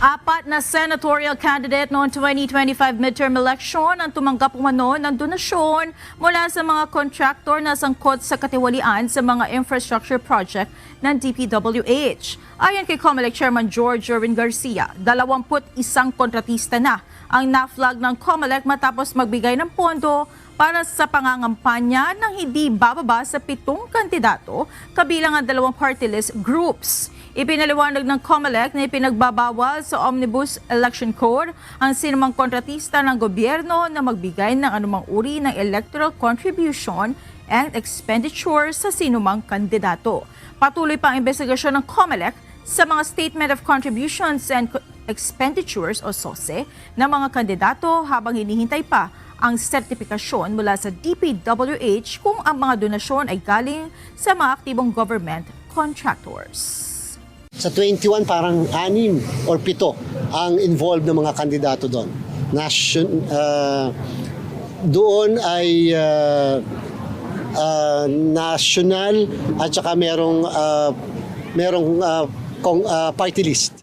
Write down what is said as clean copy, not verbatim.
Apat na senatorial candidate noong 2025 midterm election ang tumanggap umano ng donasyon mula sa mga kontraktor na sangkot sa katiwalian sa mga infrastructure project ng DPWH. Ayon kay COMELEC Chairman George Erwin Garcia, 21 kontratista na ang na-flag ng COMELEC matapos magbigay ng pondo para sa pangangampanya ng hindi bababa sa 7 kandidato kabilang ang 2 party list groups. Ipinaliwanag ng COMELEC na ipinagbabawal sa Omnibus Election Code ang sinumang kontratista ng gobyerno na magbigay ng anumang uri ng electoral contribution and expenditure sa sinumang kandidato. Patuloy pa ang investigasyon ng COMELEC sa mga Statement of Contributions and Expenditures o SOSE ng mga kandidato habang hinihintay pa ang sertifikasyon mula sa DPWH kung ang mga donasyon ay galing sa mga aktibong government contractors. Sa 21, parang 6 or 7 ang involved ng mga kandidato doon. Doon ay national at saka merong party list.